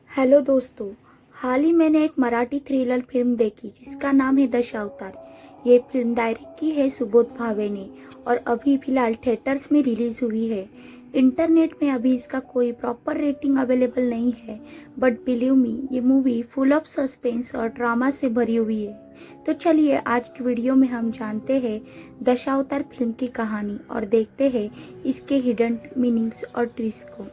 Hello दोस्तों। हाल ही मैंने एक मराठी थ्रिलर फिल्म देखी जिसका नाम है दशावतार। ये फिल्म डायरेक्ट की है सुबोध भावे ने और अभी फिलहाल थिएटर्स में रिलीज हुई है। इंटरनेट में अभी इसका कोई प्रॉपर रेटिंग अवेलेबल नहीं है, बट बिलीव मी, ये मूवी फुल ऑफ सस्पेंस और ड्रामा से भरी हुई है। तो चलिए आज की वीडियो में हम जानते हैं दशावतार फिल्म की कहानी और देखते हैं इसके हिडन मीनिंग्स और ट्विस्ट को।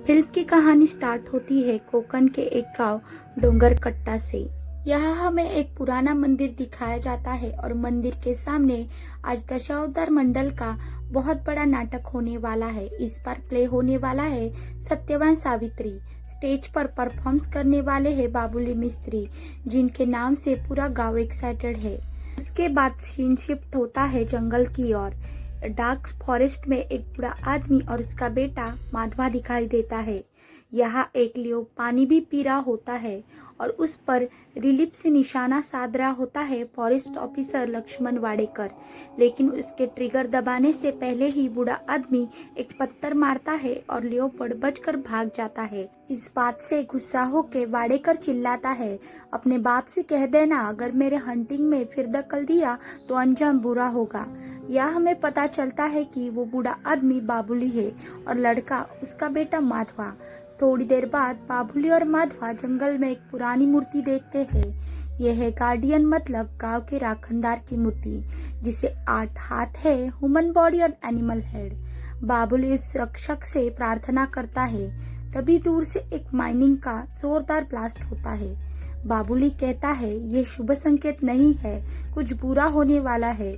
फिल्म की कहानी स्टार्ट होती है कोकण के एक गांव डोंगरकट्टा से। यहाँ हमें एक पुराना मंदिर दिखाया जाता है और मंदिर के सामने आज दशावतार मंडल का बहुत बड़ा नाटक होने वाला है। इस बार प्ले होने वाला है सत्यवान सावित्री। स्टेज पर परफॉर्म्स करने वाले हैं बाबुली मिस्त्री, जिनके नाम से पूरा गांव एक्साइटेड है। उसके बाद सीन शिफ्ट होता है जंगल की ओर। डार्क फॉरेस्ट में एक बूढ़ा आदमी और उसका बेटा माधवा दिखाई देता है। यहाँ एक लोग पानी भी पी रहा होता है और उस पर रिलीफ से निशाना साध रहा होता है फॉरेस्ट ऑफिसर लक्ष्मण वाडेकर। लेकिन उसके ट्रिगर दबाने से पहले ही बूढ़ा आदमी एक पत्थर मारता है और लियोपर्ड बचकर भाग जाता है। इस बात से गुस्सा होकर वाडेकर चिल्लाता है, अपने बाप से कह देना अगर मेरे हंटिंग में फिर दखल दिया तो अंजाम बुरा होगा। यह हमें पता चलता है कि वो बूढ़ा आदमी बाबुली है और लड़का उसका बेटा माधवा। थोड़ी देर बाद बाबुली और माधवा जंगल में एक पुरानी मूर्ति देखते हैं। यह है गार्डियन, मतलब गांव के राखनदार की मूर्ति, जिसे 8 हाथ है, ह्यूमन बॉडी और एनिमल हेड। बाबुली इस रक्षक से प्रार्थना करता है। तभी दूर से एक माइनिंग का जोरदार ब्लास्ट होता है। बाबुली कहता है ये शुभ संकेत नहीं है, कुछ बुरा होने वाला है।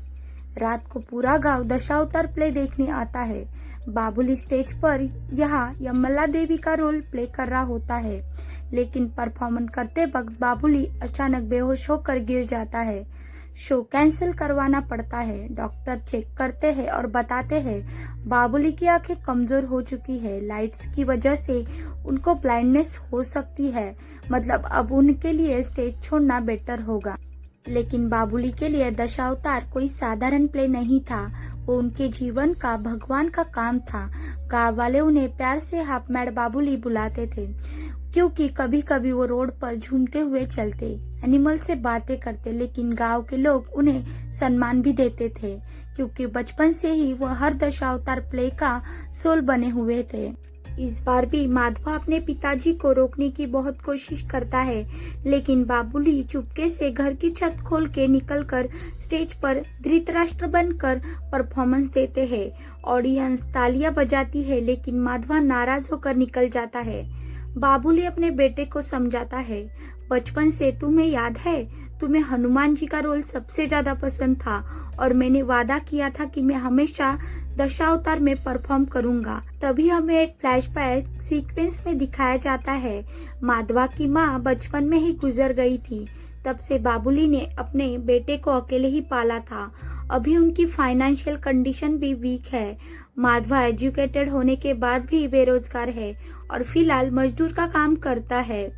रात को पूरा गांव दशावतार प्ले देखने आता है। बाबुली स्टेज पर यहाँ यमला देवी का रोल प्ले कर रहा होता है, लेकिन परफॉर्मेंस करते वक्त बाबुली अचानक बेहोश होकर गिर जाता है। शो कैंसिल करवाना पड़ता है। डॉक्टर चेक करते हैं और बताते हैं बाबुली की आंखें कमजोर हो चुकी है। लाइट्स की वजह से उनको ब्लाइंडनेस हो सकती है, मतलब अब उनके लिए स्टेज छोड़ना बेटर होगा। लेकिन बाबुली के लिए दशावतार कोई साधारण प्ले नहीं था, वो उनके जीवन का भगवान का काम था। गांव वाले उन्हें प्यार से हाफ मैड बाबुली बुलाते थे, क्योंकि कभी कभी वो रोड पर झूमते हुए चलते, एनिमल से बातें करते, लेकिन गांव के लोग उन्हें सम्मान भी देते थे, क्योंकि बचपन से ही वो हर दशावतार प्ले का सोल बने हुए थे। इस बार भी माधवा अपने पिताजी को रोकने की बहुत कोशिश करता है, लेकिन बाबुली चुपके से घर की छत खोल के निकलकर स्टेज पर धृतराष्ट्र बनकर परफॉर्मेंस देते हैं। ऑडियंस तालियां बजाती है, लेकिन माधवा नाराज होकर निकल जाता है। बाबुली अपने बेटे को समझाता है, बचपन से तुम्हें याद है, तुम्हें हनुमान जी का रोल सबसे ज्यादा पसंद था और मैंने वादा किया था कि मैं हमेशा दशावतार में परफॉर्म करूंगा। तभी हमें एक फ्लैशबैक सीक्वेंस में दिखाया जाता है। माधवा की माँ बचपन में ही गुजर गई थी। तब से बाबुली ने अपने बेटे को अकेले ही पाला था। अभी उनकी फाइनेंशियल कंडीशन भी वीक है। माधवा एजुकेटेड होने के बाद भी बेरोजगार है और फिलहाल मजदूर का काम करता है।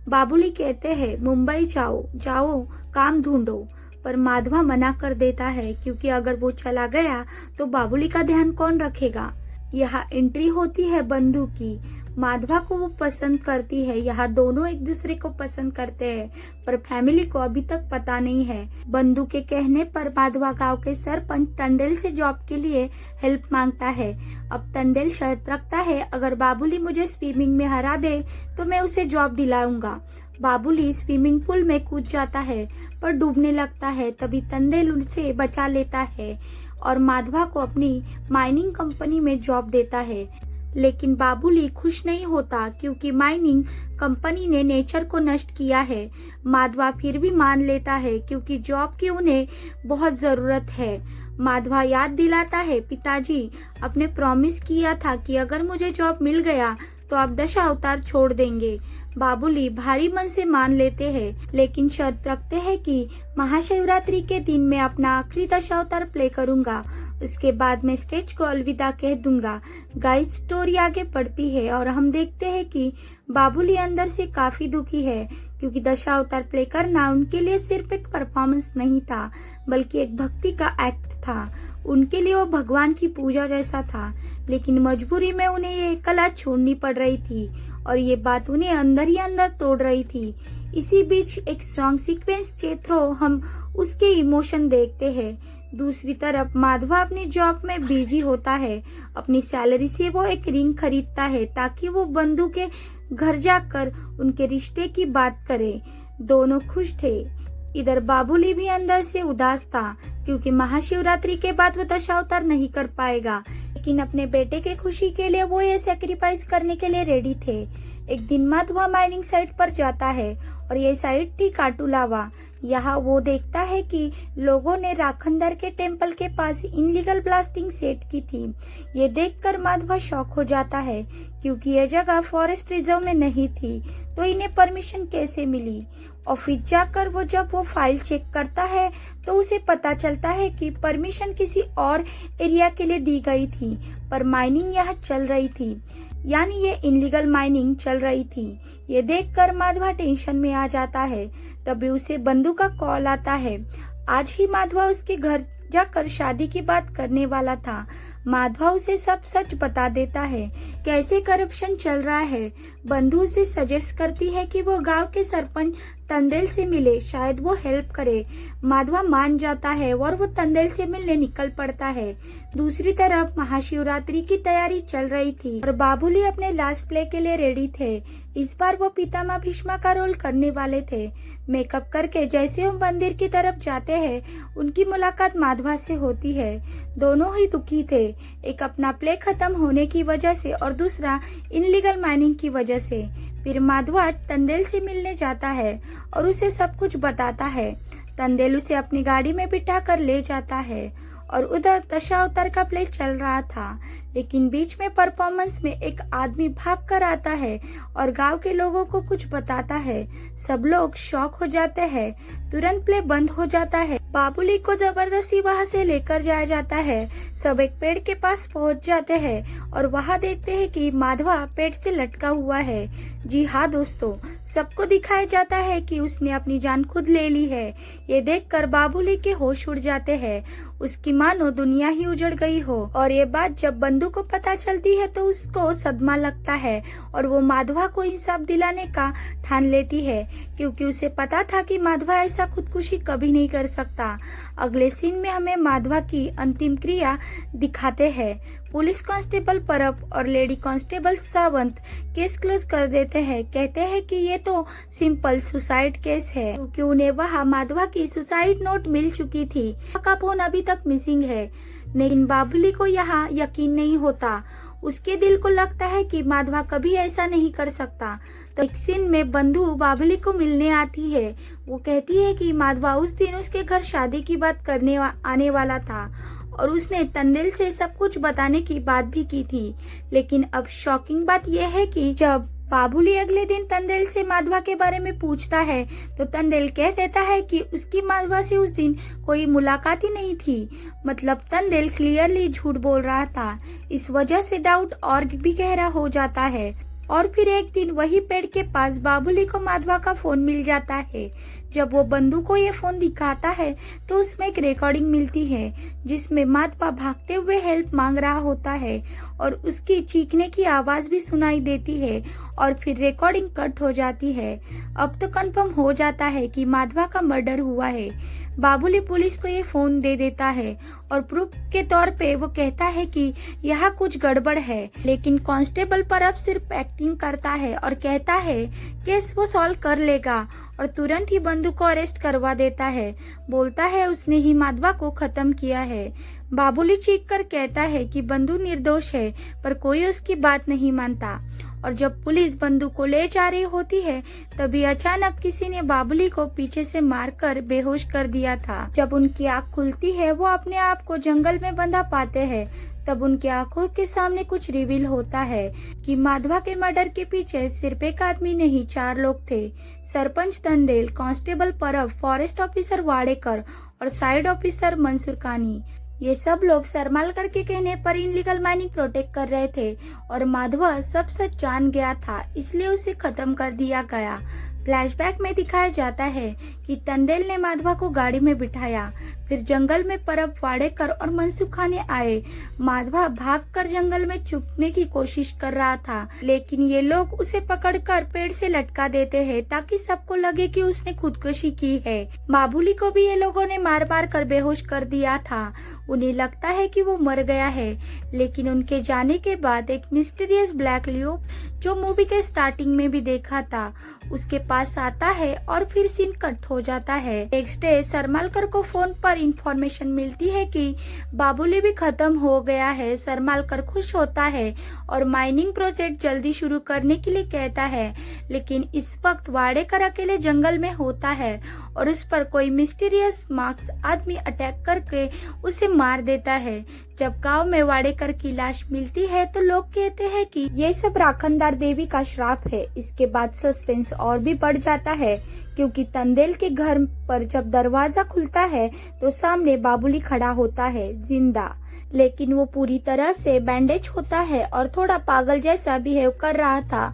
बाबुली कहते हैं मुंबई जाओ जाओ, काम ढूंढो, पर माधवा मना कर देता है, क्योंकि अगर वो चला गया तो बाबुली का ध्यान कौन रखेगा। यहाँ एंट्री होती है बंधु की। माधवा को वो पसंद करती है। यहाँ दोनों एक दूसरे को पसंद करते हैं, पर फैमिली को अभी तक पता नहीं है। बंधु के कहने पर माधवा गांव के सरपंच टंडेल से जॉब के लिए हेल्प मांगता है। अब टंडेल शर्त रखता है, अगर बाबुली मुझे स्विमिंग में हरा दे तो मैं उसे जॉब दिलाऊंगा। बाबुली स्विमिंग पूल में कूद जाता है पर डूबने लगता है। तभी टंडेल उसे बचा लेता है और माधवा को अपनी माइनिंग कंपनी में जॉब देता है। लेकिन बाबुली खुश नहीं होता, क्योंकि माइनिंग कंपनी ने नेचर को नष्ट किया है। माधवा फिर भी मान लेता है, क्योंकि जॉब की उन्हें बहुत जरूरत है। माधवा याद दिलाता है, पिताजी, आपने प्रॉमिस किया था कि अगर मुझे जॉब मिल गया तो आप दशावतार छोड़ देंगे। बाबुली भारी मन से मान लेते हैं, लेकिन शर्त रखते हैं कि महाशिवरात्रि के दिन मैं अपना आखिरी दशावतार प्ले करूंगा। उसके बाद मैं स्टेज को अलविदा कह दूंगा। गाइस, स्टोरी आगे बढ़ती है और हम देखते हैं कि बाबुली अंदर से काफी दुखी है, क्योंकि दशावतार प्ले करना उनके लिए सिर्फ एक परफॉर्मेंस नहीं था, बल्कि एक भक्ति का एक्ट था। उनके लिए वो भगवान की पूजा जैसा था, लेकिन मजबूरी में उन्हें ये कला छोड़नी पड़ रही थी और ये बात उन्हें अंदर ही अंदर तोड़ रही थी। इसी बीच एक सॉन्ग सीक्वेंस के थ्रू हम उसके इमोशन देखते हैं। दूसरी तरफ माधवा अपनी जॉब में बिजी होता है। अपनी सैलरी से वो एक रिंग खरीदता है ताकि वो बंधु के घर जाकर उनके रिश्ते की बात करे। दोनों खुश थे। इधर बाबुली भी अंदर से उदास था क्योंकि महाशिवरात्रि के बाद वो दशावतार नहीं कर पाएगा, लेकिन अपने बेटे के खुशी के लिए वो ये सेक्रीफाइस करने के लिए रेडी थे। एक दिन माधवा माइनिंग साइट पर जाता है और ये साइट थी काटुलावा। यहाँ वो देखता है कि लोगों ने राखंदर के टेम्पल के पास इनलीगल ब्लास्टिंग सेट की थी। ये देखकर माधवा शॉक हो जाता है क्योंकि ये जगह फॉरेस्ट रिजर्व में नहीं थी, तो इन्हें परमिशन कैसे मिली। ऑफिस जाकर जब वो फाइल चेक करता है तो उसे पता चलता है कि परमिशन किसी और एरिया के लिए दी गई थी, पर माइनिंग यहाँ चल रही थी, यानी ये इनलीगल माइनिंग चल रही थी। ये देखकर माधवा टेंशन में आ जाता है। तभी उसे बंधु का कॉल आता है। आज ही माधवा उसके घर जाकर शादी की बात करने वाला था। माधवा उसे सब सच बता देता है, कैसे करप्शन चल रहा है। बंधु उसे सजेस्ट करती है कि वो गांव के सरपंच तंदेल से मिले, शायद वो हेल्प करे। माधवा मान जाता है और वो तंदेल से मिलने निकल पड़ता है। दूसरी तरफ महाशिवरात्रि की तैयारी चल रही थी और बाबुली अपने लास्ट प्ले के लिए रेडी थे। इस बार वो पितामह भीष्मा का रोल करने वाले थे। मेकअप करके जैसे वो मंदिर की तरफ जाते हैं, उनकी मुलाकात माधवा से होती है। दोनों ही दुखी थे, एक अपना प्ले खत्म होने की वजह से और दूसरा इनलीगल माइनिंग की वजह से। फिर माधवा तंदेल से मिलने जाता है और उसे सब कुछ बताता है। तंदेल उसे अपनी गाड़ी में बिठा कर ले जाता है और उधर दशावतार का प्ले चल रहा था, लेकिन बीच में परफॉर्मेंस में एक आदमी भाग कर आता है और गांव के लोगों को कुछ बताता है। सब लोग शॉक हो जाते हैं। तुरंत प्ले बंद हो जाता है। बाबुली को जबरदस्ती वहां से लेकर जाया जाता है। सब एक पेड़ के पास पहुंच जाते हैं और वहां देखते हैं कि माधवा पेड़ से लटका हुआ है। जी हाँ दोस्तों, सबको दिखाया जाता है कि उसने अपनी जान खुद ले ली है। ये देखकर बाबुली के होश उड़ जाते हैं। उसकी मानो दुनिया ही उजड़ गई हो। और ये बात जब बंधु को पता चलती है तो उसको सदमा लगता है और वो माधवा को इंसाफ दिलाने का ठान लेती है, क्योंकि उसे पता था कि माधवा ऐसा खुदकुशी कभी नहीं कर सकता। अगले सीन में हमें माधवा की अंतिम क्रिया दिखाते हैं। पुलिस कांस्टेबल परब और lady constable Sawant case close कर देते हैं। कहते हैं कि ये तो सिंपल सुसाइड केस है, क्योंकि उन्हें वहाँ माधवा की सुसाइड नोट मिल चुकी थी। का फोन अभी तक मिसिंग है, लेकिन बाबुली को यहाँ यकीन नहीं होता। उसके दिल को लगता है कि माधवा कभी ऐसा नहीं कर सकता। तो एक सीन में बंधु बाबुली को मिलने आती है। वो कहती है कि माधवा उस दिन उसके घर शादी की बात करने आने वाला था और उसने तंदेल से सब कुछ बताने की बात भी की थी। लेकिन अब शॉकिंग बात यह है कि जब बाबुली अगले दिन तंदेल से माधवा के बारे में पूछता है तो तंदेल कह देता है कि उसकी माधवा से उस दिन कोई मुलाकात ही नहीं थी। मतलब तंदेल क्लियरली झूठ बोल रहा था। इस वजह से डाउट और भी गहरा हो जाता है। और फिर एक दिन वही पेड़ के पास बाबुली को माधवा का फोन मिल जाता है। जब वो बंधु को ये फोन दिखाता है तो उसमें एक रिकॉर्डिंग मिलती है जिसमें माधवा भागते हुए हेल्प मांग रहा होता है और उसकी चीखने की आवाज भी सुनाई देती है और फिर रिकॉर्डिंग कट हो जाती है। अब तो कंफर्म हो जाता है कि माधवा का मर्डर हुआ है। बाबुली पुलिस को ये फोन दे देता है और प्रूफ के तौर पे वो कहता है कि यहाँ कुछ गड़बड़ है, लेकिन कांस्टेबल परब सिर्फ एक्टिंग करता है और कहता है केस वो सॉल्व कर लेगा और तुरंत ही बंधु को अरेस्ट करवा देता है। बोलता है उसने ही माधवा को खत्म किया है। बाबुली चीख कर कहता है कि बंधु निर्दोष है, पर कोई उसकी बात नहीं मानता। और जब पुलिस बंधु को ले जा रही होती है तभी अचानक किसी ने बाबुली को पीछे से मारकर बेहोश कर दिया था। जब उनकी आँख खुलती है वो अपने आप को जंगल में बंधा पाते हैं। तब उनकी आंखों के सामने कुछ रिवील होता है कि माधवा के मर्डर के पीछे सिर्फ एक आदमी नहीं, 4 लोग थे। सरपंच तंदेल, कांस्टेबल परब, फॉरेस्ट ऑफिसर वाडेकर और साइड ऑफिसर मंसूर कानी। ये सब लोग सरमालकर के कहने पर इनलीगल माइनिंग प्रोटेक्ट कर रहे थे और माधवा सब सच जान गया था, इसलिए उसे खत्म कर दिया गया। फ्लैशबैक में दिखाया जाता है कि तंदेल ने माधवा को गाड़ी में बिठाया, फिर जंगल में परब वाडेकर और मनसुख खाने आए। माधवा भागकर जंगल में छुपने की कोशिश कर रहा था, लेकिन ये लोग उसे पकड़कर पेड़ से लटका देते हैं ताकि सबको लगे कि उसने खुदकुशी की है। बाबुली को भी ये लोगों ने मार मार कर बेहोश कर दिया था। उन्हें लगता है कि वो मर गया है, लेकिन उनके जाने के बाद एक मिस्टीरियस ब्लैक लियो जो मूवी के स्टार्टिंग में भी देखा था उसके पास आता है और फिर सीन कट हो जाता है। नेक्स्ट डे सरमालकर को फोन पर इंफॉर्मेशन मिलती है कि बाबुली भी खत्म हो गया है। सरमालकर खुश होता है और माइनिंग प्रोजेक्ट जल्दी शुरू करने के लिए कहता है, लेकिन इस वक्त वाडेकर अकेले जंगल में होता है और उस पर कोई मिस्टीरियस मार्क्स आदमी अटैक करके उसे मार देता है। जब गांव में वाडेकर की लाश मिलती है तो लोग कहते हैं कि ये सब राखनदार देवी का श्राप है। इसके बाद सस्पेंस और भी बढ़ जाता है क्योंकि तंदेल के घर पर जब दरवाजा खुलता है तो सामने बाबुली खड़ा होता है जिंदा, लेकिन वो पूरी तरह से बैंडेज होता है और थोड़ा पागल जैसा बिहेव कर रहा था।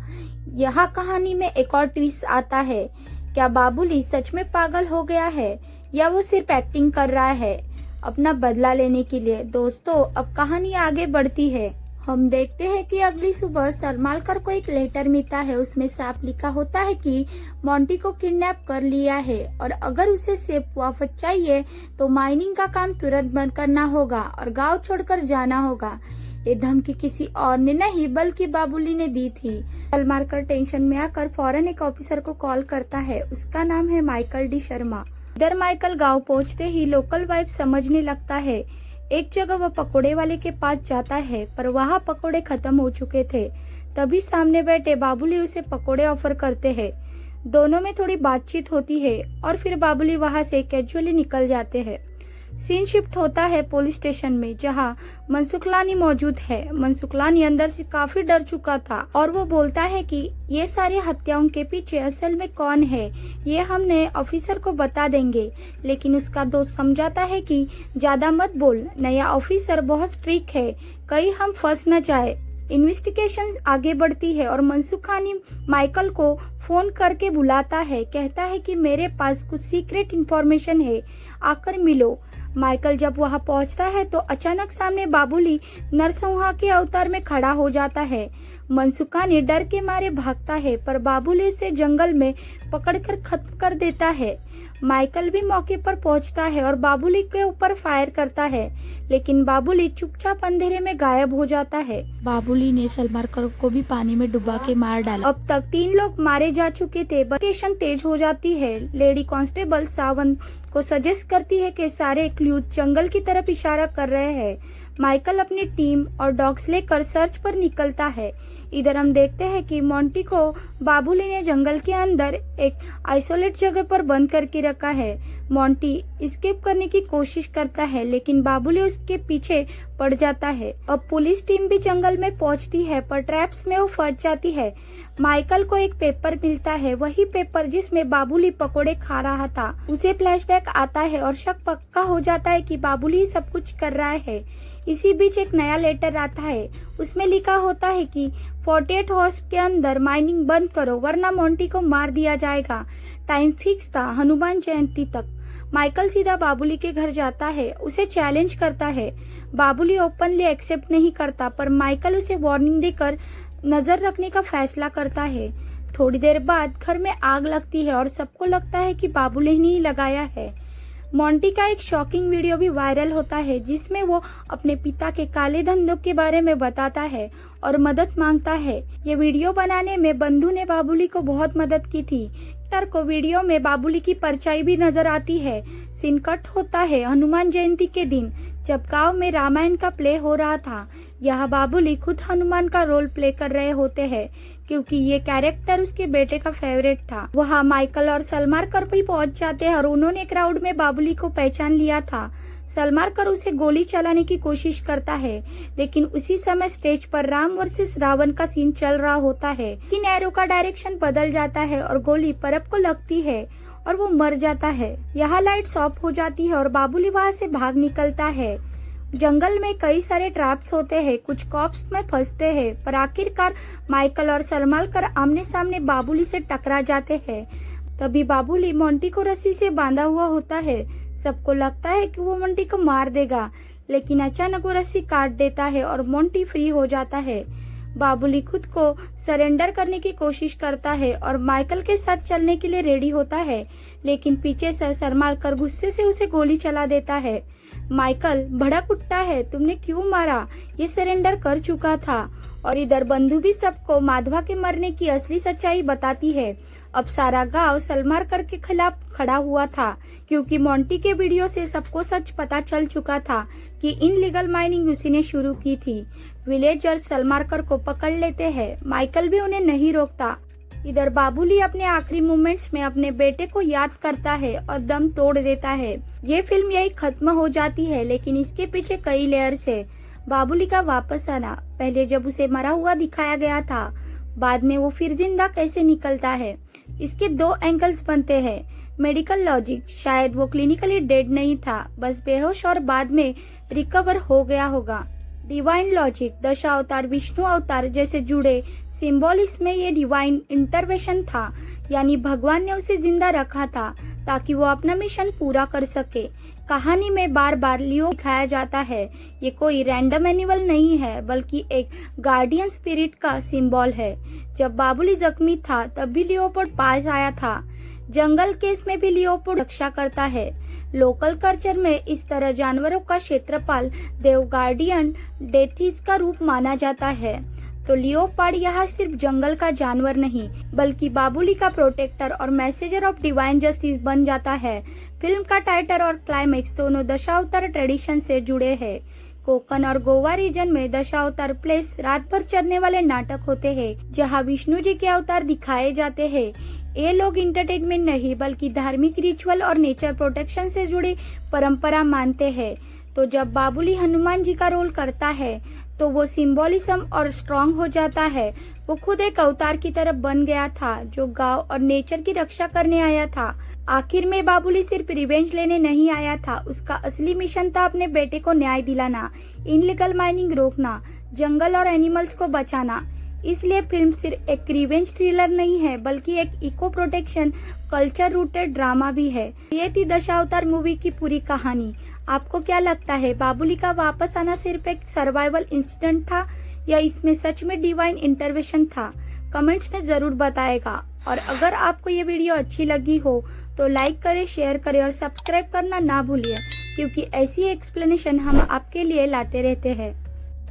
यहाँ कहानी में एक और ट्विस्ट आता है, क्या बाबुली सच में पागल हो गया है या वो सिर्फ एक्टिंग कर रहा है अपना बदला लेने के लिए। दोस्तों, अब कहानी आगे बढ़ती है। हम देखते हैं कि अगली सुबह सरमालकर को एक लेटर मिलता है। उसमें साफ लिखा होता है कि मोंटी को किडनैप कर लिया है और अगर उसे सेफ वापस चाहिए तो माइनिंग का काम तुरंत बंद करना होगा और गांव छोड़कर जाना होगा। ये धमकी किसी और ने नहीं बल्कि बाबुली ने दी थी। सरमालकर टेंशन में आकर फौरन एक ऑफिसर को कॉल करता है। उसका नाम है माइकल डी शर्मा। इधर माइकल गांव पहुंचते ही लोकल वाइब समझने लगता है। एक जगह वह पकोड़े वाले के पास जाता है पर वहाँ पकोड़े खत्म हो चुके थे। तभी सामने बैठे बाबुली उसे पकोड़े ऑफर करते हैं। दोनों में थोड़ी बातचीत होती है और फिर बाबुली वहाँ से कैजुअली निकल जाते हैं। सीन शिफ्ट होता है पुलिस स्टेशन में जहाँ मनसुखलानी मौजूद है। मनसुखलानी अंदर से काफी डर चुका था और वो बोलता है कि ये सारी हत्याओं के पीछे असल में कौन है ये हम नए ऑफिसर को बता देंगे, लेकिन उसका दोस्त समझाता है कि ज्यादा मत बोल, नया ऑफिसर बहुत स्ट्रिक्ट है, कहीं हम फंस न जाए। इन्वेस्टिगेशन आगे बढ़ती है और मनसुखानी माइकल को फोन करके बुलाता है, कहता है कि मेरे पास कुछ सीक्रेट इंफॉर्मेशन है, आकर मिलो। माइकल जब वहां पहुंचता है तो अचानक सामने बाबुली नरसंहार के अवतार में खड़ा हो जाता है। मनसुखानी डर के मारे भागता है पर बाबुली उसे जंगल में पकड़कर खत्म कर देता है। माइकल भी मौके पर पहुंचता है और बाबुली के ऊपर फायर करता है, लेकिन बाबुली चुपचाप अंधेरे में गायब हो जाता है। बाबुली ने सरमालकर को भी पानी में डुबा के मार डाला। अब तक 3 लोग मारे जा चुके थे। इन्वेस्टिगेशन तेज हो जाती है। लेडी कांस्टेबल सावंत को सजेस्ट करती है कि सारे क्लूज जंगल की तरफ इशारा कर रहे हैं। माइकल अपनी टीम और डॉग्स लेकर सर्च पर निकलता है। इधर हम देखते हैं कि मोंटी को बाबुली ने जंगल के अंदर एक आइसोलेट जगह पर बंद करके रखा है। मोंटी एस्केप करने की कोशिश करता है लेकिन बाबुली उसके पीछे पड़ जाता है। अब पुलिस टीम भी जंगल में पहुंचती है पर ट्रैप्स में वो फंस जाती है। माइकल को एक पेपर मिलता है, वही पेपर जिसमें बाबुली पकोड़े खा रहा था। उसे फ्लैशबैक आता है और शक पक्का हो जाता है कि बाबुली सब कुछ कर रहा है। इसी बीच एक नया लेटर आता है। उसमें लिखा होता है कि 48 हॉर्स के अंदर माइनिंग बंद करो वरना मोंटी को मार दिया जाएगा। टाइम फिक्स था हनुमान जयंती तक। माइकल सीधा बाबुली के घर जाता है, उसे चैलेंज करता है। बाबुली ओपनली एक्सेप्ट नहीं करता पर माइकल उसे वार्निंग देकर नजर रखने का फैसला करता है। थोड़ी देर बाद घर में आग लगती है और सबको लगता है कि बाबुली ने ही लगाया है। मोंटी का एक शॉकिंग वीडियो भी वायरल होता है जिसमें वो अपने पिता के काले धंधों के बारे में बताता है और मदद मांगता है। ये वीडियो बनाने में बंधु ने बाबुली को बहुत मदद की थी। एक्टर को वीडियो में बाबुली की परछाई भी नजर आती है। सीन कट होता है हनुमान जयंती के दिन जब गांव में रामायण का प्ले हो रहा था। यहाँ बाबुली खुद हनुमान का रोल प्ले कर रहे होते हैं क्योंकि ये कैरेक्टर उसके बेटे का फेवरेट था। वहाँ माइकल और सरमालकर भी पहुंच जाते हैं और उन्होंने क्राउड में बाबुली को पहचान लिया था। सरमालकर उसे गोली चलाने की कोशिश करता है लेकिन उसी समय स्टेज पर राम वर्सेस रावण का सीन चल रहा होता है कि एरो का डायरेक्शन बदल जाता है और गोली परब को लगती है और वो मर जाता है। यहाँ लाइट्स ऑफ हो जाती है और बाबुली वहाँ से भाग निकलता है। जंगल में कई सारे ट्रैप्स होते हैं, कुछ कॉप्स में फंसते हैं, पर आखिरकार माइकल और सलमान आमने सामने बाबुली से टकरा जाते हैं। तभी बाबुली मोंटी को रस्सी से बांधा हुआ होता है। सबको लगता है कि वो मोंटी को मार देगा, लेकिन अचानक वो रस्सी काट देता है और मोंटी फ्री हो जाता है। बाबुली खुद को सरेंडर करने की कोशिश करता है और माइकल के साथ चलने के लिए रेडी होता है, लेकिन पीछे से सरमालकर गुस्से से उसे गोली चला देता है। माइकल भड़क उठता है, तुमने क्यों मारा? ये सरेंडर कर चुका था। और इधर बंधु भी सबको माधवा के मरने की असली सच्चाई बताती है। अब सारा गांव सलमारकर के खिलाफ खड़ा हुआ था, क्योंकि मोंटी के वीडियो से सबको सच पता चल चुका था कि इनलीगल माइनिंग उसी ने शुरू की थी। विलेजर्स सलमारकर को पकड़ लेते हैं, माइकल भी उन्हें नहीं रोकता। इधर बाबुली अपने आखिरी मोमेंट्स में अपने बेटे को याद करता है और दम तोड़ देता है। ये फिल्म यही खत्म हो जाती है, लेकिन इसके पीछे कई लेयर्स है। बाबुली का वापस आना, पहले जब उसे मरा हुआ दिखाया गया था, बाद में वो फिर जिंदा कैसे निकलता है, इसके दो एंगल्स बनते हैं। मेडिकल लॉजिक, शायद वो क्लिनिकली डेड नहीं था, बस बेहोश और बाद में रिकवर हो गया होगा। डिवाइन लॉजिक, दशावतार विष्णु अवतार जैसे जुड़े सिंबॉलिज्म में ये डिवाइन इंटरवेंशन था, यानी भगवान ने उसे जिंदा रखा था ताकि वो अपना मिशन पूरा कर सके। कहानी में बार बार लियो दिखाया जाता है। ये कोई रैंडम एनिमल नहीं है, बल्कि एक गार्डियन स्पिरिट का सिंबल है। जब बाबुली जख्मी था तब भी लियोपोल्ड पास आया था। जंगल केस में भी लियोपोल्ड रक्षा करता है। लोकल कल्चर में इस तरह जानवरों का क्षेत्रपाल देव गार्डियन डेथिस का रूप माना जाता है। तो लियोपार्ड यहाँ सिर्फ जंगल का जानवर नहीं, बल्कि बाबुली का प्रोटेक्टर और मैसेजर ऑफ डिवाइन जस्टिस बन जाता है। फिल्म का टाइटल और क्लाइमेक्स दोनों दशावतार ट्रेडिशन से जुड़े हैं। कोकण और गोवा रीजन में दशावतार प्लेस रात भर चलने वाले नाटक होते हैं, जहाँ विष्णु जी के अवतार दिखाए जाते हैं। ये लोग इंटरटेनमेंट नहीं, बल्कि धार्मिक रिचुअल और नेचर प्रोटेक्शन से जुड़ी परंपरा मानते हैं। तो जब बाबुली हनुमान जी का रोल करता है तो वो सिंबॉलिज्म और स्ट्रॉन्ग हो जाता है। वो खुद एक अवतार की तरह बन गया था, जो गांव और नेचर की रक्षा करने आया था। आखिर में बाबुली सिर्फ रिवेंज लेने नहीं आया था, उसका असली मिशन था अपने बेटे को न्याय दिलाना, इनलीगल माइनिंग रोकना, जंगल और एनिमल्स को बचाना। इसलिए फिल्म सिर्फ एक रिवेंज थ्रिलर नहीं है, बल्कि एक eco protection culture rooted drama भी है। ये थी दशावतार मूवी की पूरी कहानी। आपको क्या लगता है, बाबुली का वापस आना सिर्फ एक सर्वाइवल इंसिडेंट था या इसमें सच में डिवाइन इंटरवेंशन था? कमेंट्स में जरूर बताएगा। और अगर आपको ये वीडियो अच्छी लगी हो तो लाइक करें, शेयर करें और सब्सक्राइब करना ना भूलिए, क्योंकि ऐसी एक्सप्लेनेशन हम आपके लिए लाते रहते हैं।